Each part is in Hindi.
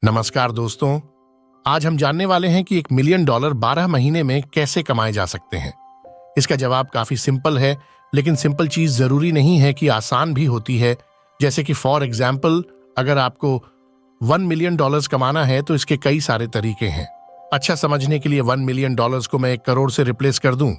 नमस्कार दोस्तों। आज हम जानने वाले हैं कि $1 मिलियन 12 महीने में कैसे कमाए जा सकते हैं। इसका जवाब काफी सिंपल है, लेकिन सिंपल चीज जरूरी नहीं है कि आसान भी होती है। जैसे कि फॉर एग्जाम्पल, अगर आपको $1 मिलियन कमाना है तो इसके कई सारे तरीके हैं। अच्छा समझने के लिए $1 मिलियन को मैं 1 करोड़ से रिप्लेस कर दूं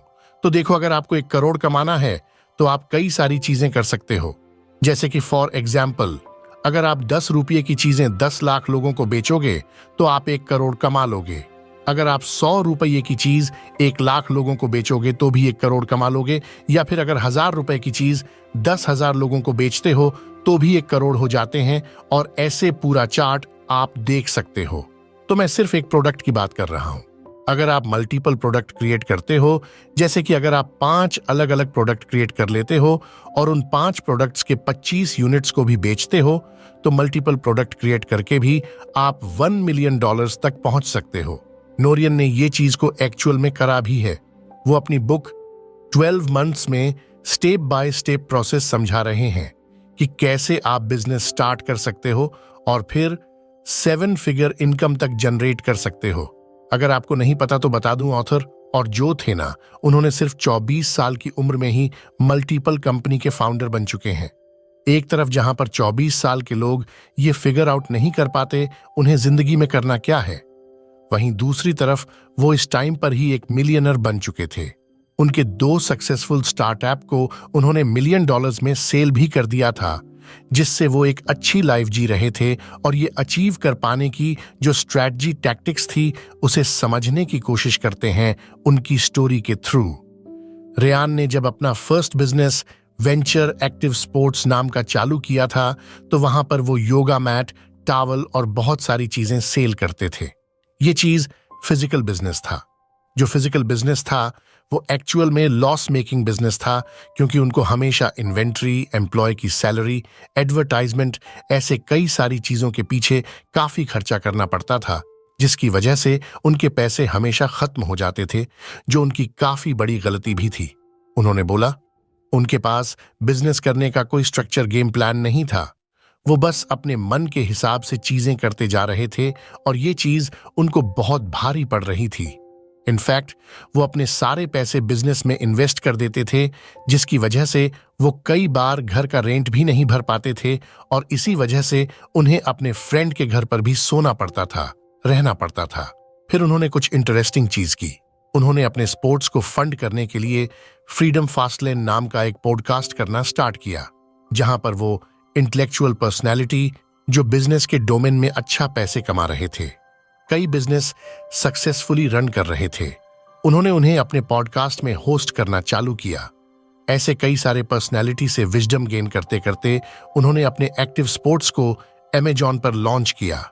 तो देखो, अगर आपको 1 करोड़ कमाना है तो आप कई सारी चीजें कर सकते हो। जैसे कि फॉर एग्जाम्पल, अगर आप 10 रुपये की चीजें 10 लाख लोगों को बेचोगे तो आप 1 करोड़ कमा लोगे। अगर आप 100 रुपये की चीज 1 लाख लोगों को बेचोगे तो भी 1 करोड़ कमा लोगे। या फिर अगर 1000 रुपए की चीज 10,000 लोगों को बेचते हो तो भी 1 करोड़ हो जाते हैं। और ऐसे पूरा चार्ट आप देख सकते हो। तो मैं सिर्फ एक प्रोडक्ट की बात कर रहा हूं। अगर आप मल्टीपल प्रोडक्ट क्रिएट करते हो, जैसे कि अगर आप 5 अलग अलग प्रोडक्ट क्रिएट कर लेते हो और उन 5 प्रोडक्ट्स के 25 यूनिट्स को भी बेचते हो, तो मल्टीपल प्रोडक्ट क्रिएट करके भी आप $1 मिलियन तक पहुंच सकते हो। नोरियन ने ये चीज को एक्चुअल में करा भी है। वो अपनी बुक 12 मंथ्स में स्टेप बाय स्टेप प्रोसेस समझा रहे हैं कि कैसे आप बिजनेस स्टार्ट कर सकते हो और फिर 7 फिगर इनकम तक जनरेट कर सकते हो। अगर आपको नहीं पता तो बता दूं, ऑथर और जो थे ना, उन्होंने सिर्फ 24 साल की उम्र में ही मल्टीपल कंपनी के फाउंडर बन चुके हैं। एक तरफ जहां पर 24 साल के लोग ये फिगर आउट नहीं कर पाते उन्हें जिंदगी में करना क्या है, वहीं दूसरी तरफ वो इस टाइम पर ही एक मिलियनर बन चुके थे। उनके 2 सक्सेसफुल स्टार्टअप को उन्होंने $1 मिलियन में सेल भी कर दिया था, जिससे वो एक अच्छी लाइफ जी रहे थे। और ये अचीव कर पाने की जो स्ट्रैटेजी टैक्टिक्स थी, उसे समझने की कोशिश करते हैं उनकी स्टोरी के थ्रू। रेयान ने जब अपना first business venture active sports नाम का चालू किया था तो वहां पर वो योगा मैट, टॉवल और बहुत सारी चीजें सेल करते थे। ये चीज फिजिकल बिजनेस था। जो फिजिकल बिजनेस था वो एक्चुअल में लॉस मेकिंग बिजनेस था, क्योंकि उनको हमेशा इन्वेंट्री, एम्प्लॉय की सैलरी, एडवर्टाइजमेंट, ऐसे कई सारी चीजों के पीछे काफी खर्चा करना पड़ता था, जिसकी वजह से उनके पैसे हमेशा खत्म हो जाते थे, जो उनकी काफी बड़ी गलती भी थी। उन्होंने बोला, उनके पास बिजनेस करने का कोई स्ट्रक्चर गेम प्लान नहीं था। वो बस अपने मन के हिसाब से चीजें करते जा रहे थे और ये चीज उनको बहुत भारी पड़ रही थी। इनफैक्ट वो अपने सारे पैसे बिजनेस में इन्वेस्ट कर देते थे, जिसकी वजह से वो कई बार घर का रेंट भी नहीं भर पाते थे और इसी वजह से उन्हें अपने फ्रेंड के घर पर भी सोना पड़ता था, रहना पड़ता था। फिर उन्होंने कुछ इंटरेस्टिंग चीज की। उन्होंने अपने स्पोर्ट्स को फंड करने के लिए फ्रीडम फास्टलेन नाम का एक पॉडकास्ट करना स्टार्ट किया, जहां पर वो इंटेलेक्चुअल पर्सनैलिटी जो बिजनेस के डोमेन में अच्छा पैसे कमा रहे थे, कई बिजनेस सक्सेसफुली रन कर रहे थे, उन्हें अपने पॉडकास्ट में होस्ट करना चालू किया। ऐसे कई सारे पर्सनैलिटी से विजडम गेन करते करते उन्होंने अपने एक्टिव स्पोर्ट्स को अमेजॉन पर लॉन्च किया,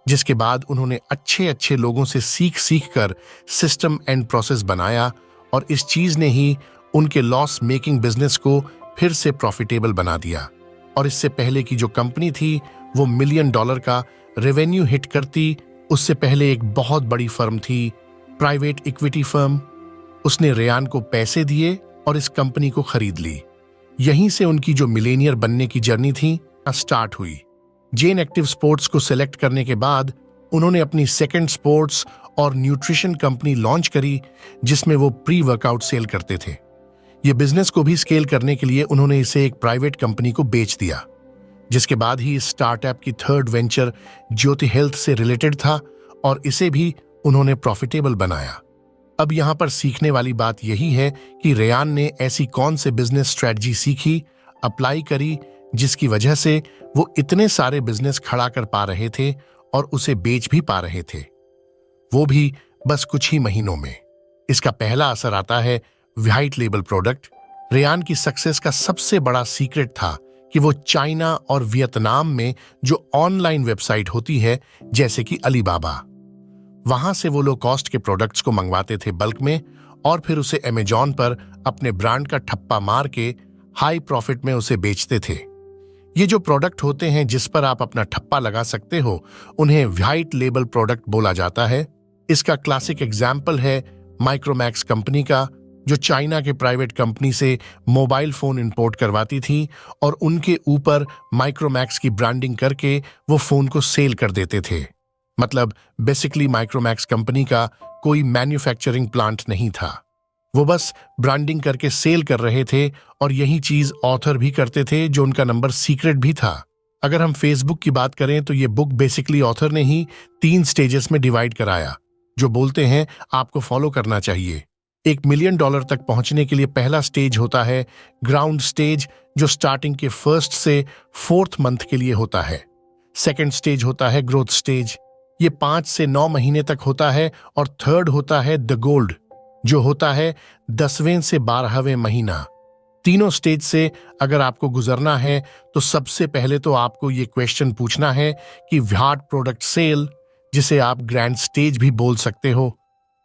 जिसके बाद उन्होंने अच्छे लोगों से सीख कर सिस्टम एंड प्रोसेस बनाया और इस चीज ने ही उनके लॉस मेकिंग बिजनेस को फिर से प्रॉफिटेबल बना दिया। और इससे पहले की जो कंपनी थी वो $1 मिलियन का रेवेन्यू हिट करती, उससे पहले एक बहुत बड़ी फर्म थी, प्राइवेट इक्विटी फर्म। उसने रेयान को पैसे दिए और इस कंपनी को खरीद ली। यहीं से उनकी जो मिलेनियर बनने की जर्नी थी स्टार्ट हुई। जेन एक्टिव स्पोर्ट्स को सिलेक्ट करने के बाद उन्होंने अपनी सेकंड स्पोर्ट्स और न्यूट्रिशन कंपनी लॉन्च करी, जिसमें वो प्री वर्कआउट सेल करते थे। ये बिजनेस को भी स्केल करने के लिए उन्होंने इसे एक प्राइवेट कंपनी को बेच दिया, जिसके बाद ही इस स्टार्टअप की थर्ड वेंचर ज्योति हेल्थ से रिलेटेड था और इसे भी उन्होंने प्रॉफिटेबल बनाया। अब यहां पर सीखने वाली बात यही है कि रेयान ने ऐसी कौन से बिजनेस स्ट्रेटजी सीखी, अप्लाई करी, जिसकी वजह से वो इतने सारे बिजनेस खड़ा कर पा रहे थे और उसे बेच भी पा रहे थे, वो भी बस कुछ ही महीनों में। इसका पहला असर आता है व्हाइट लेबल प्रोडक्ट। रेयान की सक्सेस का सबसे बड़ा सीक्रेट था कि वो चाइना और वियतनाम में जो ऑनलाइन वेबसाइट होती है, जैसे कि अलीबाबा, वहां से वो लो कॉस्ट के प्रोडक्ट्स को मंगवाते थे बल्क में और फिर उसे अमेजॉन पर अपने ब्रांड का ठप्पा मार के हाई प्रॉफिट में उसे बेचते थे। ये जो प्रोडक्ट होते हैं जिस पर आप अपना ठप्पा लगा सकते हो, उन्हें व्हाइट लेबल प्रोडक्ट बोला जाता है। इसका क्लासिक एग्जाम्पल है माइक्रोमैक्स कंपनी का, जो चाइना के प्राइवेट कंपनी से मोबाइल फोन इंपोर्ट करवाती थी और उनके ऊपर माइक्रोमैक्स की ब्रांडिंग करके वो फोन को सेल कर देते थे। मतलब बेसिकली माइक्रोमैक्स कंपनी का कोई मैन्युफैक्चरिंग प्लांट नहीं था। वो बस ब्रांडिंग करके सेल कर रहे थे और यही चीज ऑथर भी करते थे, जो उनका नंबर सीक्रेट भी था। अगर हम फेसबुक की बात करें तो ये बुक बेसिकली ऑथर ने ही 3 स्टेजेस में डिवाइड कराया, जो बोलते हैं आपको फॉलो करना चाहिए। $1 मिलियन तक पहुंचने के लिए पहला स्टेज होता है ग्राउंड स्टेज, जो स्टार्टिंग के 1st से 4th मंथ के लिए होता है। सेकेंड स्टेज होता है ग्रोथ स्टेज, ये 5 से 9 महीने तक होता है। और थर्ड होता है द गोल्ड, जो होता है 10वें से 12वें महीना। तीनों स्टेज से अगर आपको गुजरना है तो सबसे पहले तो आपको ये क्वेश्चन पूछना है कि व्हाट प्रोडक्ट सेल, जिसे आप ग्रैंड स्टेज भी बोल सकते हो,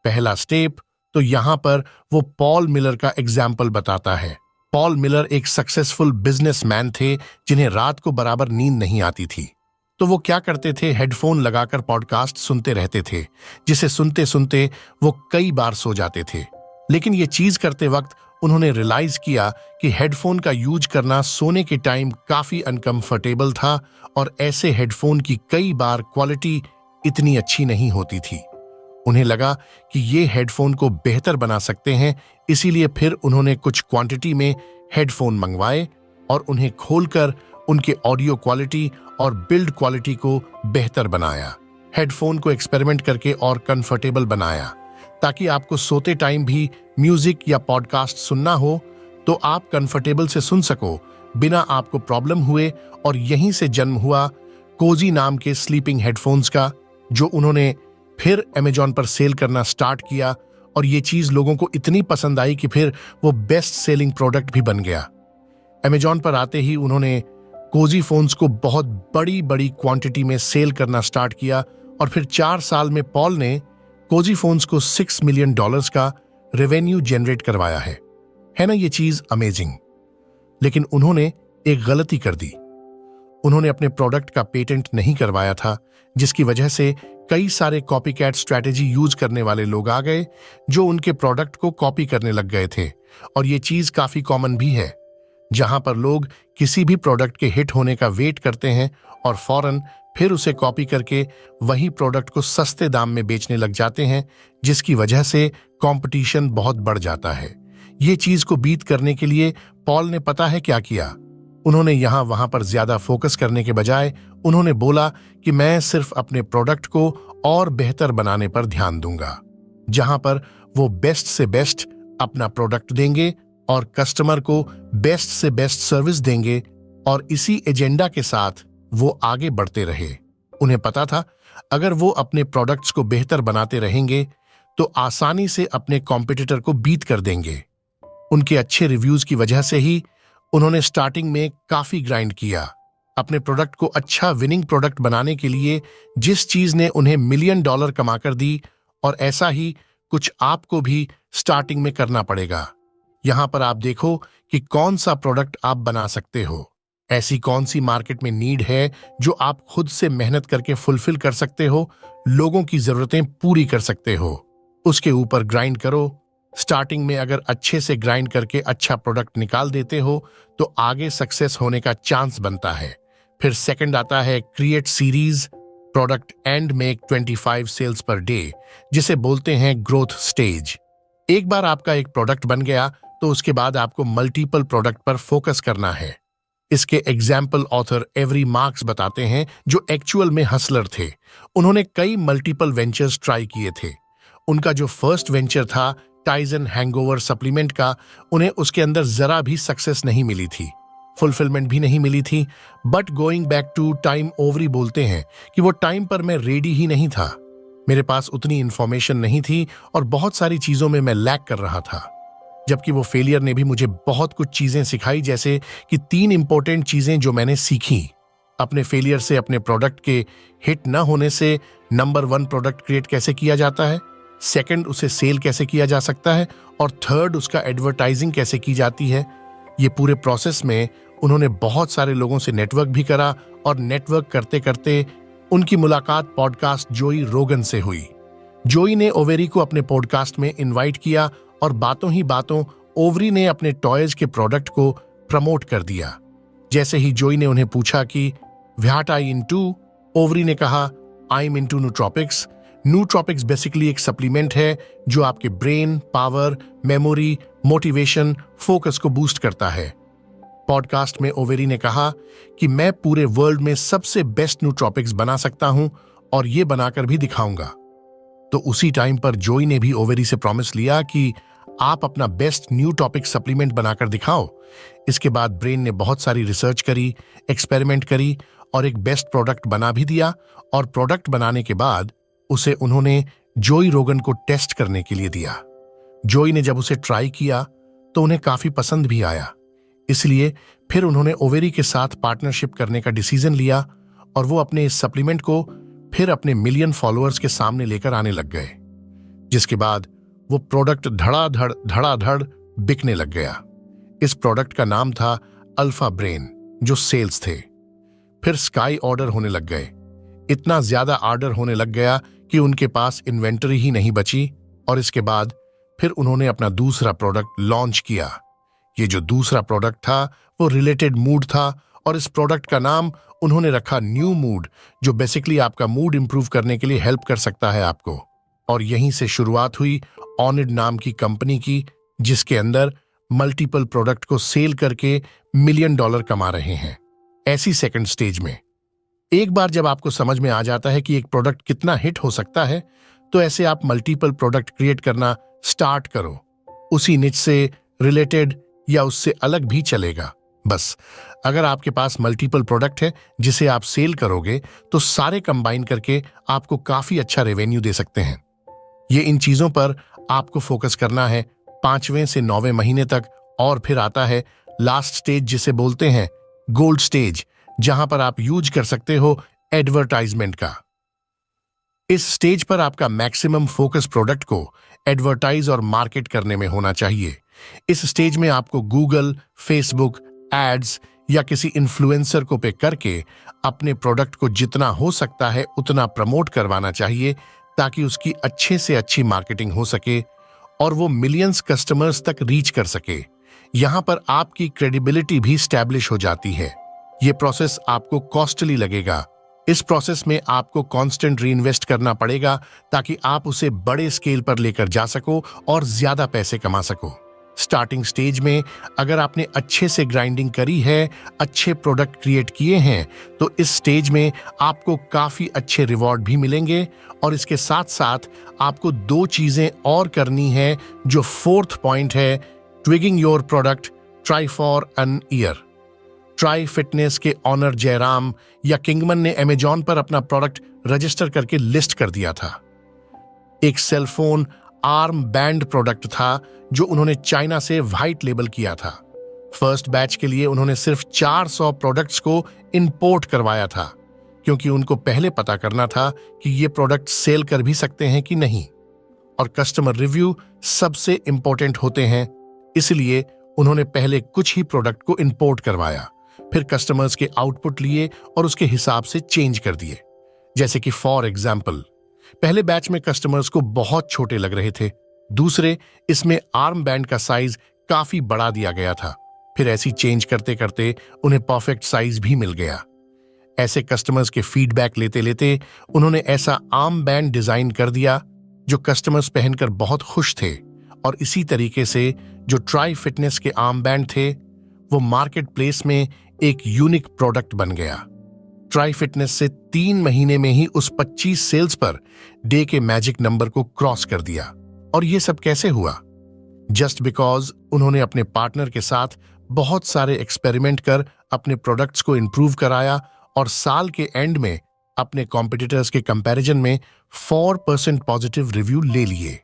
पहला स्टेप। तो यहां पर वो पॉल मिलर का एग्जाम्पल बताता है। पॉल मिलर एक सक्सेसफुल बिजनेसमैन थे जिन्हें रात को बराबर नींद नहीं आती थी। तो वो क्या करते थे, हेडफोन लगाकर पॉडकास्ट सुनते रहते थे, जिसे सुनते सुनते वो कई बार सो जाते थे। लेकिन ये चीज करते वक्त उन्होंने रियलाइज किया कि हेडफोन का यूज करना सोने के टाइम काफी अनकंफर्टेबल था और ऐसे हेडफोन की कई बार क्वालिटी इतनी अच्छी नहीं होती थी। उन्हें लगा कि ये हेडफोन को बेहतर बना सकते हैं, इसीलिए फिर उन्होंने कुछ क्वांटिटी में हेडफोन मंगवाए और उन्हें खोलकर उनके ऑडियो क्वालिटी और बिल्ड क्वालिटी को बेहतर बनाया। हेडफोन को एक्सपेरिमेंट करके और कंफर्टेबल बनाया, ताकि आपको सोते टाइम भी म्यूजिक या पॉडकास्ट सुनना हो तो आप कंफर्टेबल से सुन सको, बिना आपको प्रॉब्लम हुए। और यहीं से जन्म हुआ कोजी नाम के स्लीपिंग हेडफोन्स का, जो उन्होंने फिर अमेजॉन पर सेल करना स्टार्ट किया। और ये चीज लोगों को इतनी पसंद आई कि फिर वो बेस्ट सेलिंग प्रोडक्ट भी बन गया। अमेजॉन पर आते ही उन्होंने कोजी फोन्स को बहुत बड़ी बड़ी क्वांटिटी में सेल करना स्टार्ट किया और फिर 4 साल में पॉल ने कोजी फोन्स को $6 मिलियन का रेवेन्यू जनरेट करवाया है ना ये चीज अमेजिंग। लेकिन उन्होंने एक गलती कर दी। उन्होंने अपने प्रोडक्ट का पेटेंट नहीं करवाया था, जिसकी वजह से कई सारे कॉपीकैट स्ट्रैटेजी यूज करने वाले लोग आ गए, जो उनके प्रोडक्ट को कॉपी करने लग गए थे। और ये चीज काफी कॉमन भी है, जहां पर लोग किसी भी प्रोडक्ट के हिट होने का वेट करते हैं और फौरन फिर उसे कॉपी करके वही प्रोडक्ट को सस्ते दाम में बेचने लग जाते हैं, जिसकी वजह से कंपटीशन बहुत बढ़ जाता है। ये चीज को बीट करने के लिए पॉल ने पता है क्या किया? उन्होंने यहां वहां पर ज्यादा फोकस करने के बजाय उन्होंने बोला कि मैं सिर्फ अपने प्रोडक्ट को और बेहतर बनाने पर ध्यान दूंगा, जहां पर वो बेस्ट से बेस्ट अपना प्रोडक्ट देंगे और कस्टमर को बेस्ट से बेस्ट सर्विस देंगे। और इसी एजेंडा के साथ वो आगे बढ़ते रहे। उन्हें पता था अगर वो अपने प्रोडक्ट्स को बेहतर बनाते रहेंगे तो आसानी से अपने कॉम्पिटिटर को बीट कर देंगे। उनके अच्छे रिव्यूज की वजह से ही उन्होंने स्टार्टिंग में काफी ग्राइंड किया अपने प्रोडक्ट को अच्छा विनिंग प्रोडक्ट बनाने के लिए, जिस चीज ने उन्हें $1 मिलियन कमाकर दी। और ऐसा ही कुछ आपको भी स्टार्टिंग में करना पड़ेगा। यहां पर आप देखो कि कौन सा प्रोडक्ट आप बना सकते हो, ऐसी कौन सी मार्केट में नीड है जो आप खुद से मेहनत करके फुलफिल कर सकते हो, लोगों की जरूरतें पूरी कर सकते हो, उसके ऊपर ग्राइंड करो। स्टार्टिंग में अगर अच्छे से ग्राइंड करके अच्छा प्रोडक्ट निकाल देते हो तो आगे सक्सेस होने का चांस बनता है। फिर सेकंड आता है create series product and make 25 sales per day, जिसे बोलते हैं ग्रोथ स्टेज। एक बार आपका एक प्रोडक्ट बन गया तो उसके बाद आपको मल्टीपल प्रोडक्ट पर फोकस करना है। इसके एग्जाम्पल ऑथर एवरी मार्क्स बताते हैं, जो एक्चुअल में हसलर थे। उन्होंने कई मल्टीपल वेंचर्स ट्राई किए थे। उनका जो फर्स्ट वेंचर था टाइजन हैंगओवर सप्लीमेंट का, उन्हें उसके अंदर जरा भी सक्सेस नहीं मिली थी, फुलफिलमेंट भी नहीं मिली थी। But going back to time, ओवरी बोलते हैं कि वो टाइम पर मैं रेडी ही नहीं था, मेरे पास उतनी इंफॉर्मेशन नहीं थी और बहुत सारी चीजों में मैं लैक कर रहा था। जबकि वो फेलियर ने भी मुझे बहुत कुछ चीजें सिखाई, जैसे कि 3 इंपॉर्टेंट चीजें जो मैंने सीखी अपने फेलियर से। अपने प्रोडक्ट के हिट न होने से नंबर 1 प्रोडक्ट क्रिएट कैसे किया जाता है, सेकंड उसे सेल कैसे किया जा सकता है, और थर्ड उसका एडवर्टाइजिंग कैसे की जाती है। ये पूरे प्रोसेस में उन्होंने बहुत सारे लोगों से नेटवर्क भी करा और नेटवर्क करते करते उनकी मुलाकात पॉडकास्ट जोई रोगन से हुई। जोई ने ओवेरी को अपने पॉडकास्ट में इनवाइट किया और बातों ही बातों ओवरी ने अपने टॉयज के प्रोडक्ट को प्रमोट कर दिया। जैसे ही जोई ने उन्हें पूछा कि व्हाट आई इनटू, ओवरी ने कहा आई एम इनटू नूट्रॉपिक्स। नूट्रॉपिक्स बेसिकली एक सप्लीमेंट है जो आपके brain power, memory, motivation, focus को बूस्ट करता है। पॉडकास्ट में ओवेरी ने कहा कि मैं पूरे वर्ल्ड में सबसे बेस्ट नूट्रॉपिक्स बना सकता हूं और ये बनाकर भी दिखाऊंगा। तो उसी टाइम पर जोई ने भी ओवेरी से प्रॉमिस लिया कि आप अपना बेस्ट न्यूट्रॉपिक सप्लीमेंट बनाकर दिखाओ। इसके बाद ब्रेन ने बहुत सारी रिसर्च करी, एक्सपेरिमेंट करी और एक बेस्ट प्रोडक्ट बना भी दिया। और प्रोडक्ट बनाने के बाद उसे उन्होंने जोई रोगन को टेस्ट करने के लिए दिया। जोई ने जब उसे ट्राई किया तो उन्हें काफी पसंद भी आया। इसलिए फिर उन्होंने ओवेरी के साथ पार्टनरशिप करने का डिसीजन लिया और वो अपने इस सप्लीमेंट को फिर अपने मिलियन फॉलोअर्स के सामने लेकर आने लग गए, जिसके बाद वो प्रोडक्ट धड़ाधड़ बिकने लग गया। इस प्रोडक्ट का नाम था अल्फा ब्रेन, जो सेल्स थे। फिर स्काई ऑर्डर होने लग गए। इतना ज्यादा ऑर्डर होने लग गया कि उनके पास इन्वेंटरी ही नहीं बची। और इसके बाद फिर उन्होंने अपना दूसरा प्रोडक्ट लॉन्च किया। ये जो दूसरा प्रोडक्ट था वो रिलेटेड मूड था और इस प्रोडक्ट का नाम उन्होंने रखा न्यू मूड, जो बेसिकली आपका मूड इंप्रूव करने के लिए हेल्प कर सकता है आपको। और यहीं से शुरुआत हुई ऑनिड नाम की कंपनी की, जिसके अंदर मल्टीपल प्रोडक्ट को सेल करके $1 मिलियन कमा रहे हैं। ऐसी सेकंड स्टेज में एक बार जब आपको समझ में आ जाता है कि एक प्रोडक्ट कितना हिट हो सकता है, तो ऐसे आप मल्टीपल प्रोडक्ट क्रिएट करना स्टार्ट करो। उसी निच से रिलेटेड या उससे अलग भी चलेगा। बस अगर आपके पास मल्टीपल प्रोडक्ट है जिसे आप सेल करोगे तो सारे कंबाइन करके आपको काफी अच्छा रेवेन्यू दे सकते हैं। ये इन चीजों पर आपको फोकस करना है 5वें से 9वें महीने तक। और फिर आता है लास्ट स्टेज, जिसे बोलते हैं गोल्ड स्टेज, जहां पर आप यूज कर सकते हो एडवर्टाइजमेंट का। इस स्टेज पर आपका मैक्सिमम फोकस प्रोडक्ट को एडवर्टाइज और मार्केट करने में होना चाहिए। इस स्टेज में आपको गूगल, फेसबुक, एड्स या किसी इन्फ्लुएंसर को पे करके अपने प्रोडक्ट को जितना हो सकता है उतना प्रमोट करवाना चाहिए, ताकि उसकी अच्छे से अच्छी मार्केटिंग हो सके और वो मिलियंस कस्टमर्स तक रीच कर सके। यहां पर आपकी क्रेडिबिलिटी भी स्टैब्लिश हो जाती है। ये प्रोसेस आपको कॉस्टली लगेगा। इस प्रोसेस में आपको कांस्टेंट रीइन्वेस्ट करना पड़ेगा ताकि आप उसे बड़े स्केल पर लेकर जा सको और ज्यादा पैसे कमा सको। स्टार्टिंग स्टेज में अगर आपने अच्छे से ग्राइंडिंग करी है, अच्छे प्रोडक्ट क्रिएट किए हैं, तो इस स्टेज में आपको काफी अच्छे रिवॉर्ड भी मिलेंगे। और इसके साथ साथ आपको 2 चीजें और करनी है, जो 4th पॉइंट है tweaking your product, try for an year. Try fitness के ऑनर जयराम या किंगमन ने अमेजॉन पर अपना प्रोडक्ट रजिस्टर करके लिस्ट कर दिया था। एक सेलफोन आर्म बैंड प्रोडक्ट था जो उन्होंने चाइना से व्हाइट लेबल किया था। फर्स्ट बैच के लिए उन्होंने सिर्फ 400 प्रोडक्ट्स को इंपोर्ट करवाया था, क्योंकि उनको पहले पता करना था कि ये प्रोडक्ट सेल कर भी सकते हैं कि नहीं। और कस्टमर रिव्यू सबसे इंपॉर्टेंट होते हैं, इसलिए उन्होंने पहले कुछ ही प्रोडक्ट को इंपोर्ट करवाया, फिर कस्टमर्स के आउटपुट लिए और उसके हिसाब से चेंज कर दिए। जैसे कि फॉर एग्जाम्पल, पहले बैच में कस्टमर्स को बहुत छोटे लग रहे थे, दूसरे इसमें आर्म बैंड का साइज काफी बड़ा दिया गया था, फिर ऐसी चेंज करते करते उन्हें परफेक्ट साइज भी मिल गया। ऐसे कस्टमर्स के फीडबैक लेते लेते उन्होंने ऐसा आर्म बैंड डिजाइन कर दिया जो कस्टमर्स पहनकर बहुत खुश थे। और इसी तरीके से जो ट्राई फिटनेस के आर्म बैंड थे वो मार्केट प्लेस में एक यूनिक प्रोडक्ट बन गया। ट्राई फिटनेस से 3 महीने में ही उस 25 सेल्स पर डे के मैजिक नंबर को क्रॉस कर दिया। और ये सब कैसे हुआ? जस्ट बिकॉज उन्होंने अपने पार्टनर के साथ बहुत सारे एक्सपेरिमेंट कर अपने प्रोडक्ट्स को इंप्रूव कराया और साल के एंड में अपने कॉम्पिटिटर्स के कंपैरिजन में 4% पॉजिटिव रिव्यू ले लिए,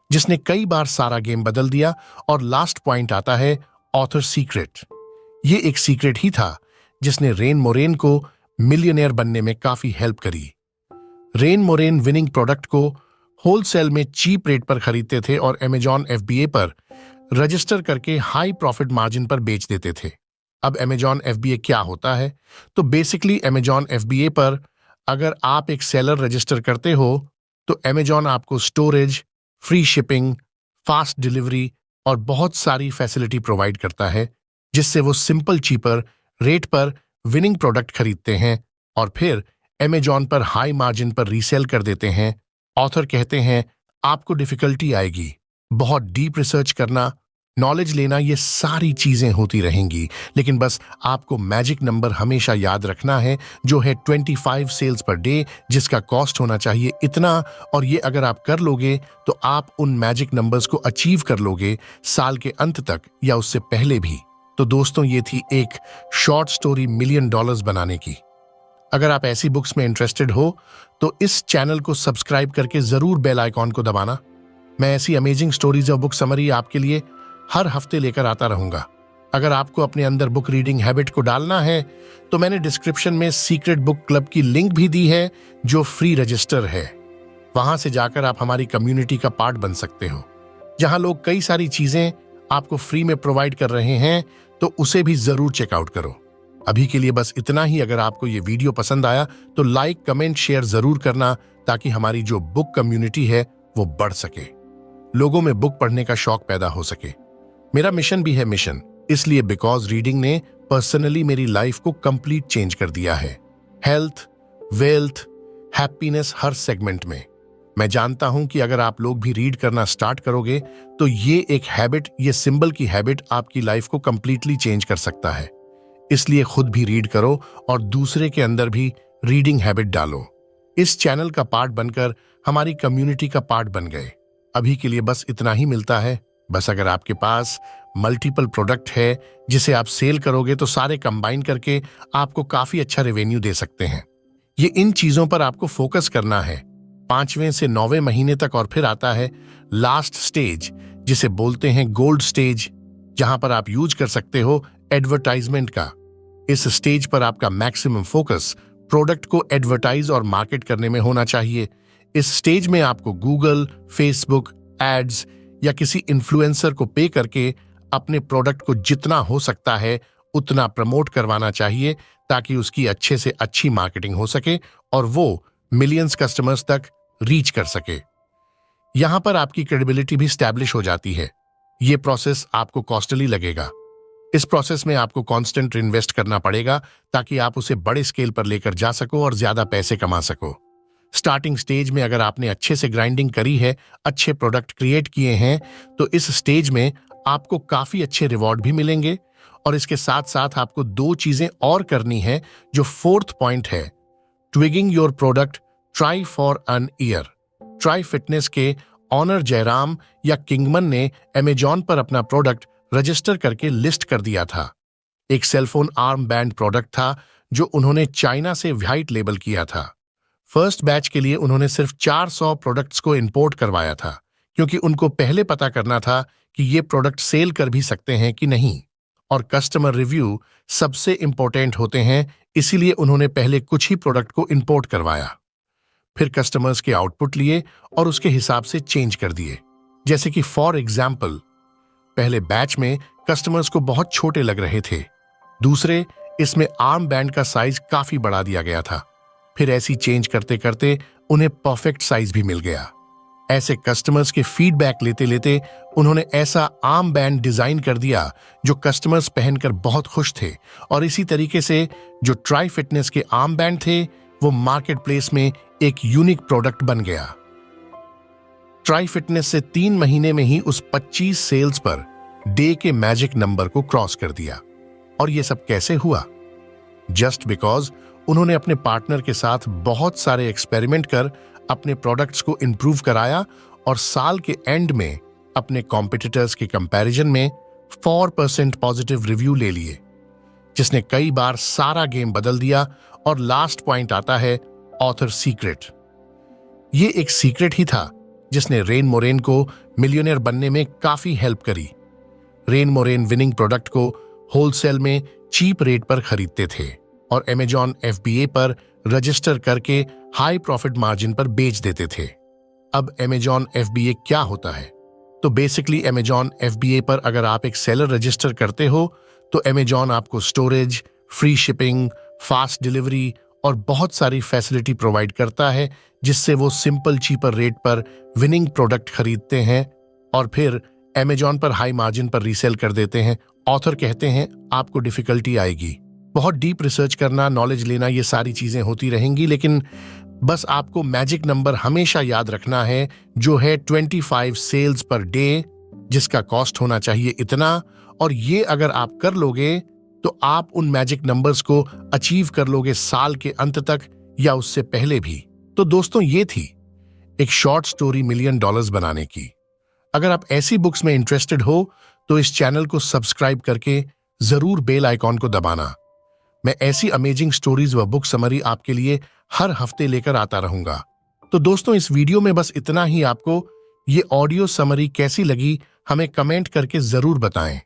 जिसने कई बार सारा गेम बदल दिया। और लास्ट पॉइंट आता है ऑथर सीक्रेट। ये एक सीक्रेट ही था जिसने रेन मोरेन को मिलियनेयर बनने में काफी हेल्प करी। रेन मोरेन विनिंग प्रोडक्ट को होलसेल में चीप रेट पर खरीदते थे और अमेजॉन FBA पर रजिस्टर करके हाई प्रॉफिट मार्जिन पर बेच देते थे। अब अमेजॉन FBA क्या होता है? तो बेसिकली अमेजॉन FBA पर अगर आप एक सेलर रजिस्टर करते हो तो अमेजॉन आपको storage, free shipping, fast delivery और बहुत सारी फैसिलिटी प्रोवाइड करता है, जिससे वो सिंपल चीपर रेट पर विनिंग प्रोडक्ट खरीदते हैं और फिर अमेजॉन पर हाई मार्जिन पर रीसेल कर देते हैं। ऑथर कहते हैं आपको डिफिकल्टी आएगी, बहुत डीप रिसर्च करना, नॉलेज लेना, ये सारी चीजें होती रहेंगी, लेकिन बस आपको मैजिक नंबर हमेशा याद रखना है, जो है 25 सेल्स पर डे, जिसका कॉस्ट होना चाहिए इतना। और ये अगर आप कर लोगे तो आप उन मैजिक नंबर्स को अचीव कर लोगे साल के अंत तक या उससे पहले भी। तो दोस्तों, ये थी एक शॉर्ट स्टोरी $1 मिलियन बनाने की। अगर आप ऐसी बुक्स में इंटरेस्टेड हो तो इस चैनल को सब्सक्राइब करके जरूर बेल आइकॉन को दबाना। मैं ऐसी अमेजिंग स्टोरीज और बुक समरी आपके लिए हर हफ्ते लेकर आता रहूंगा। अगर आपको अपने अंदर बुक रीडिंग हैबिट को डालना है तो मैंने डिस्क्रिप्शन में सीक्रेट बुक क्लब की लिंक भी दी है, जो फ्री रजिस्टर है। वहां से जाकर आप हमारी कम्युनिटी का पार्ट बन सकते हो, जहां लोग कई सारी चीजें आपको फ्री में प्रोवाइड कर रहे हैं, तो उसे भी जरूर चेकआउट करो। अभी के लिए बस इतना ही। अगर आपको ये वीडियो पसंद आया तो लाइक, कमेंट, शेयर जरूर करना, ताकि हमारी जो बुक कम्युनिटी है वो बढ़ सके, लोगों में बुक पढ़ने का शौक पैदा हो सके। मेरा मिशन भी है मिशन, इसलिए बिकॉज रीडिंग ने पर्सनली मेरी लाइफ को कंप्लीट चेंज कर दिया है। हेल्थ, वेल्थ, हैप्पीनेस, हर सेगमेंट में। मैं जानता हूं कि अगर आप लोग भी रीड करना स्टार्ट करोगे तो ये एक हैबिट, ये सिंबल की हैबिट आपकी लाइफ को कंप्लीटली चेंज कर सकता है। इसलिए खुद भी रीड करो और दूसरे के अंदर भी रीडिंग हैबिट डालो। इस चैनल का पार्ट बनकर हमारी कम्युनिटी का पार्ट बन गए। अभी के लिए बस इतना ही मिलता है। बस अगर आपके पास मल्टीपल प्रोडक्ट है जिसे आप सेल करोगे तो सारे कंबाइन करके आपको काफी अच्छा रेवेन्यू दे सकते हैं। ये इन चीजों पर आपको फोकस करना है 5वें से 9वें महीने तक। और फिर आता है लास्ट स्टेज, जिसे बोलते हैं गोल्ड स्टेज, जहां पर आप यूज कर सकते हो एडवर्टाइजमेंट का। इस स्टेज पर आपका मैक्सिमम फोकस प्रोडक्ट को एडवर्टाइज और मार्केट करने में होना चाहिए। इस स्टेज में आपको गूगल, फेसबुक एड्स या किसी इन्फ्लुएंसर को पे करके अपने प्रोडक्ट को जितना हो सकता है उतना प्रमोट करवाना चाहिए, ताकि उसकी अच्छे से अच्छी मार्केटिंग हो सके और वो मिलियंस कस्टमर्स तक रीच कर सके। यहां पर आपकी क्रेडिबिलिटी भी स्टैब्लिश हो जाती है। ये प्रोसेस आपको कॉस्टली लगेगा। इस प्रोसेस में आपको कांस्टेंट इन्वेस्ट करना पड़ेगा, ताकि आप उसे बड़े स्केल पर लेकर जा सको और ज्यादा पैसे कमा सको। स्टार्टिंग स्टेज में अगर आपने अच्छे से ग्राइंडिंग करी है, अच्छे प्रोडक्ट क्रिएट किए हैं, तो इस स्टेज में आपको काफी अच्छे रिवॉर्ड भी मिलेंगे। और इसके साथ साथ आपको 2 चीजें और करनी है, जो 4th पॉइंट है, tweaking your product, try for an year. Try fitness के ऑनर जयराम या किंगमन ने अमेजॉन पर अपना प्रोडक्ट रजिस्टर करके लिस्ट कर दिया था। एक सेलफोन आर्म बैंड प्रोडक्ट था जो उन्होंने चाइना से व्हाइट लेबल किया था। फर्स्ट बैच के लिए उन्होंने सिर्फ 400 प्रोडक्ट्स को इंपोर्ट करवाया था, क्योंकि उनको पहले पता करना था कि ये प्रोडक्ट सेल कर भी सकते हैं कि नहीं। और कस्टमर रिव्यू सबसे इंपॉर्टेंट होते हैं, इसीलिए उन्होंने पहले कुछ ही प्रोडक्ट को इंपोर्ट करवाया। फिर कस्टमर्स के आउटपुट लिए और उसके हिसाब से चेंज कर दिए। जैसे कि फॉर एग्जाम्पल, पहले बैच में कस्टमर्स को बहुत छोटे लग रहे थे, दूसरे इसमें आर्म बैंड का साइज काफी बढ़ा दिया गया था। फिर ऐसी चेंज करते करते उन्हें परफेक्ट साइज भी मिल गया। ऐसे कस्टमर्स के फीडबैक लेते लेते उन्होंने ऐसा आर्म बैंड डिजाइन कर दिया जो कस्टमर्स पहनकर बहुत खुश थे। और इसी तरीके से जो ट्राई फिटनेस के आर्म बैंड थे, वो मार्केट प्लेस में एक यूनिक प्रोडक्ट बन गया। ट्राई फिटनेस से 3 महीने में ही उस 25 सेल्स पर डे के मैजिक नंबर को क्रॉस कर दिया। और ये सब कैसे हुआ? जस्ट बिकॉज उन्होंने अपने पार्टनर के साथ बहुत सारे एक्सपेरिमेंट कर अपने प्रोडक्ट्स को इंप्रूव कराया और साल के एंड में अपने कॉम्पिटिटर्स के कंपैरिजन में 4% पॉजिटिव रिव्यू ले लिए, जिसने कई बार सारा गेम बदल दिया। और लास्ट पॉइंट आता है ऑथर सीक्रेट। ये एक सीक्रेट ही था जिसने रेन मोरेन को मिलियनेयर बनने में काफी हेल्प करी। रेन मोरेन विनिंग प्रोडक्ट को होलसेल में चीप रेट पर खरीदते थे और अमेजॉन FBA पर रजिस्टर करके हाई प्रॉफिट मार्जिन पर बेच देते थे। अब अमेजॉन FBA क्या होता है? तो बेसिकली अमेजॉन FBA पर अगर आप एक सेलर रजिस्टर करते हो तो अमेजॉन आपको storage, free shipping, fast delivery और बहुत सारी फैसिलिटी प्रोवाइड करता है, जिससे वो सिंपल चीपर रेट पर विनिंग प्रोडक्ट खरीदते हैं और फिर अमेजॉन पर हाई मार्जिन पर रीसेल कर देते हैं। ऑथर कहते हैं आपको डिफिकल्टी आएगी, बहुत डीप रिसर्च करना, नॉलेज लेना, ये सारी चीजें होती रहेंगी, लेकिन बस आपको मैजिक नंबर हमेशा याद रखना है, जो है 25 सेल्स पर डे, जिसका कॉस्ट होना चाहिए इतना। और ये अगर आप कर लोगे तो आप उन मैजिक नंबर्स को अचीव कर लोगे साल के अंत तक या उससे पहले भी। तो दोस्तों, ये थी एक शॉर्ट स्टोरी $1 मिलियन बनाने की। अगर आप ऐसी बुक्स में इंटरेस्टेड हो तो इस चैनल को सब्सक्राइब करके जरूर बेल आइकॉन को दबाना। मैं ऐसी अमेजिंग स्टोरीज व बुक समरी आपके लिए हर हफ्ते लेकर आता रहूंगा। तो दोस्तों, इस वीडियो में बस इतना ही। आपको ये ऑडियो समरी कैसी लगी हमें कमेंट करके जरूर बताएं।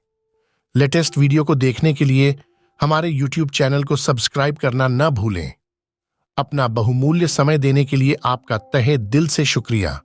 लेटेस्ट वीडियो को देखने के लिए हमारे YouTube चैनल को सब्सक्राइब करना न भूलें। अपना बहुमूल्य समय देने के लिए आपका तहे दिल से शुक्रिया।